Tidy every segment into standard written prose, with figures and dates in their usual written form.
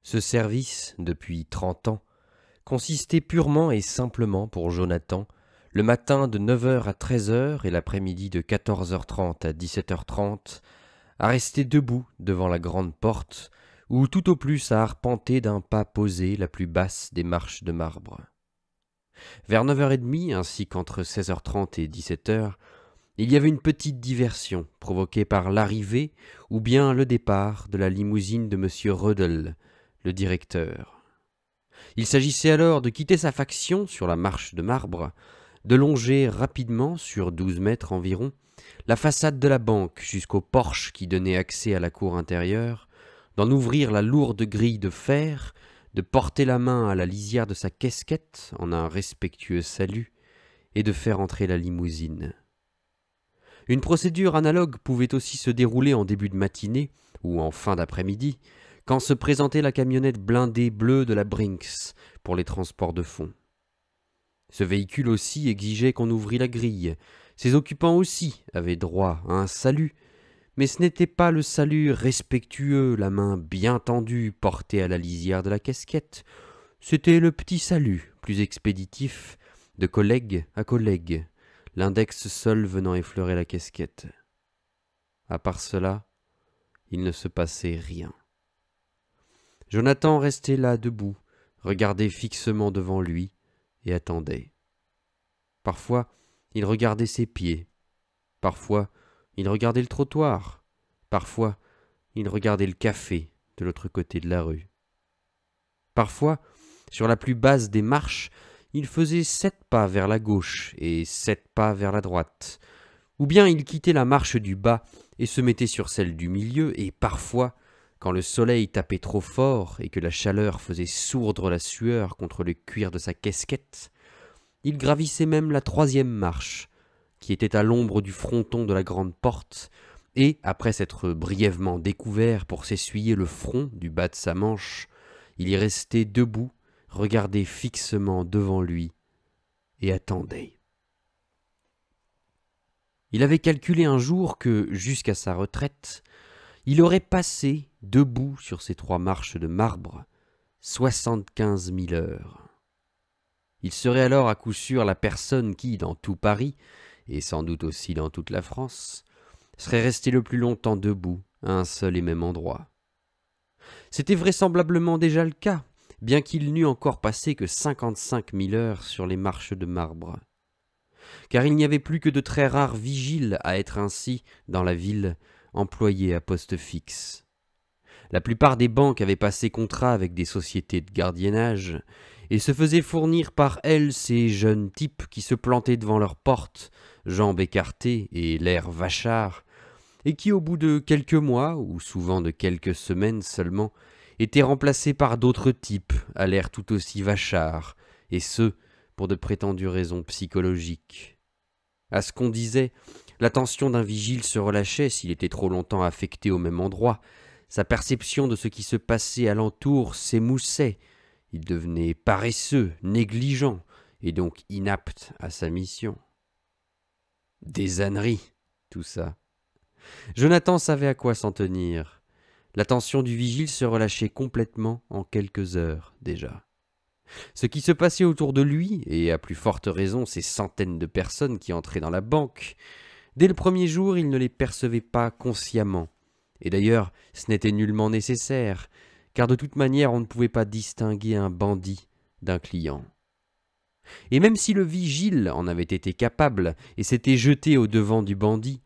Ce service, depuis 30 ans, consistait purement et simplement pour Jonathan, le matin de 9 heures à 13 heures et l'après-midi de 14h30 à 17h30, à rester debout devant la grande porte, ou tout au plus à arpenter d'un pas posé la plus basse des marches de marbre. Vers 9h30, ainsi qu'entre 16h30 et 17h, il y avait une petite diversion provoquée par l'arrivée ou bien le départ de la limousine de M. Rödel, le directeur. Il s'agissait alors de quitter sa faction sur la marche de marbre, de longer rapidement, sur 12 mètres environ, la façade de la banque jusqu'au porche qui donnait accès à la cour intérieure, d'en ouvrir la lourde grille de fer, de porter la main à la lisière de sa casquette en un respectueux salut, et de faire entrer la limousine. Une procédure analogue pouvait aussi se dérouler en début de matinée ou en fin d'après-midi, quand se présentait la camionnette blindée bleue de la Brinks pour les transports de fonds. Ce véhicule aussi exigeait qu'on ouvrît la grille. Ses occupants aussi avaient droit à un salut, mais ce n'était pas le salut respectueux, la main bien tendue portée à la lisière de la casquette. C'était le petit salut, plus expéditif, de collègue à collègue, l'index seul venant effleurer la casquette. À part cela, il ne se passait rien. Jonathan restait là debout, regardait fixement devant lui et attendait. Parfois, il regardait ses pieds. Parfois, il regardait le trottoir. Parfois, il regardait le café de l'autre côté de la rue. Parfois, sur la plus basse des marches, il faisait 7 pas vers la gauche et 7 pas vers la droite. Ou bien il quittait la marche du bas et se mettait sur celle du milieu, et parfois, quand le soleil tapait trop fort et que la chaleur faisait sourdre la sueur contre le cuir de sa casquette, il gravissait même la 3e marche, qui était à l'ombre du fronton de la grande porte, et, après s'être brièvement découvert pour s'essuyer le front du bas de sa manche, il y restait debout, regardait fixement devant lui, et attendait. Il avait calculé un jour que, jusqu'à sa retraite, il aurait passé, debout sur ces 3 marches de marbre, 75 000 heures. Il serait alors à coup sûr la personne qui, dans tout Paris, et sans doute aussi dans toute la France, serait restée le plus longtemps debout à un seul et même endroit. C'était vraisemblablement déjà le cas, bien qu'il n'eût encore passé que 55 000 heures sur les marches de marbre. Car il n'y avait plus que de très rares vigiles à être ainsi dans la ville, employés à poste fixe. La plupart des banques avaient passé contrat avec des sociétés de gardiennage et se faisaient fournir par elles ces jeunes types qui se plantaient devant leurs portes, jambes écartées et l'air vachard, et qui au bout de quelques mois, ou souvent de quelques semaines seulement, étaient remplacés par d'autres types à l'air tout aussi vachard, et ce, pour de prétendues raisons psychologiques. À ce qu'on disait, l'attention d'un vigile se relâchait s'il était trop longtemps affecté au même endroit, sa perception de ce qui se passait alentour s'émoussait, il devenait paresseux, négligent, et donc inapte à sa mission. Des âneries, tout ça. Jonathan savait à quoi s'en tenir. L'attention du vigile se relâchait complètement en quelques heures déjà. Ce qui se passait autour de lui, et à plus forte raison ces centaines de personnes qui entraient dans la banque, dès le premier jour il ne les percevait pas consciemment. Et d'ailleurs, ce n'était nullement nécessaire, car de toute manière on ne pouvait pas distinguer un bandit d'un client. Et même si le vigile en avait été capable et s'était jeté au-devant du bandit,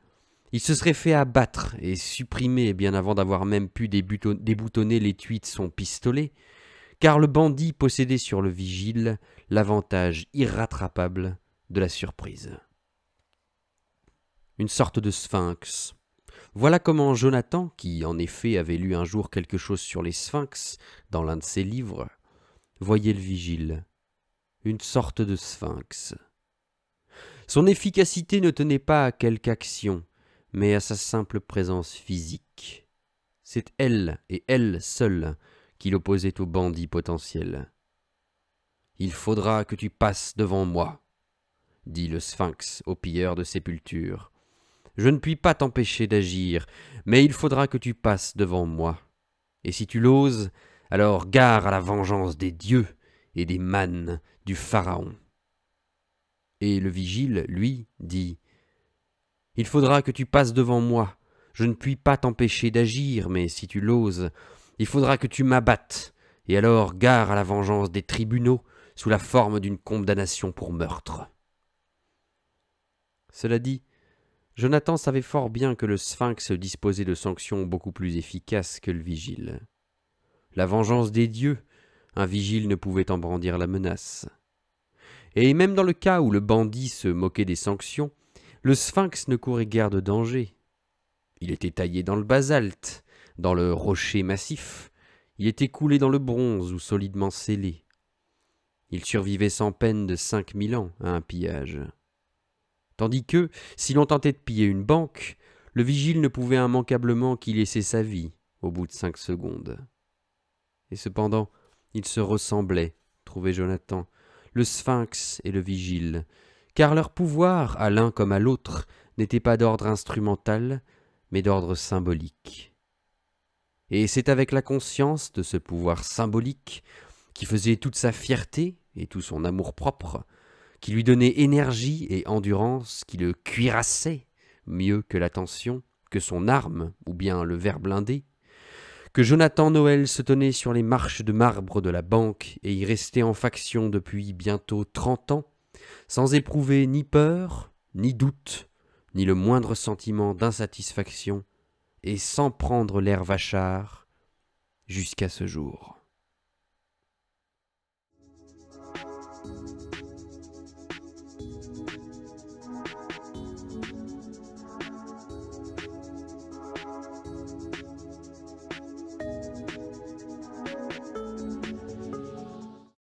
il se serait fait abattre et supprimer bien avant d'avoir même pu déboutonner l'étui de son pistolet, car le bandit possédait sur le vigile l'avantage irrattrapable de la surprise. Une sorte de sphinx. Voilà comment Jonathan, qui en effet avait lu un jour quelque chose sur les sphinx dans l'un de ses livres, voyait le vigile. Une sorte de sphinx. Son efficacité ne tenait pas à quelque action, mais à sa simple présence physique. C'est elle, et elle seule, qui l'opposait au bandit potentiel. « Il faudra que tu passes devant moi, » dit le sphinx au pilleur de sépultures. « Je ne puis pas t'empêcher d'agir, mais il faudra que tu passes devant moi. Et si tu l'oses, alors gare à la vengeance des dieux et des mânes du Pharaon. » Et le vigile, lui, dit « Il faudra que tu passes devant moi. Je ne puis pas t'empêcher d'agir, mais si tu l'oses, il faudra que tu m'abattes, et alors gare à la vengeance des tribunaux sous la forme d'une condamnation pour meurtre. » Cela dit, Jonathan savait fort bien que le sphinx disposait de sanctions beaucoup plus efficaces que le vigile. La vengeance des dieux, un vigile ne pouvait en brandir la menace. Et même dans le cas où le bandit se moquait des sanctions, le sphinx ne courait guère de danger. Il était taillé dans le basalte, dans le rocher massif, il était coulé dans le bronze ou solidement scellé. Il survivait sans peine de 5000 ans à un pillage. Tandis que, si l'on tentait de piller une banque, le vigile ne pouvait immanquablement qu'y laisser sa vie au bout de 5 secondes. Et cependant, ils se ressemblaient, trouvait Jonathan, le sphinx et le vigile, car leur pouvoir, à l'un comme à l'autre, n'était pas d'ordre instrumental, mais d'ordre symbolique. Et c'est avec la conscience de ce pouvoir symbolique, qui faisait toute sa fierté et tout son amour-propre, qui lui donnait énergie et endurance, qui le cuirassait mieux que l'attention, que son arme, ou bien le ver blindé, que Jonathan Noël se tenait sur les marches de marbre de la banque et y restait en faction depuis bientôt 30 ans, sans éprouver ni peur, ni doute, ni le moindre sentiment d'insatisfaction, et sans prendre l'air vachard jusqu'à ce jour.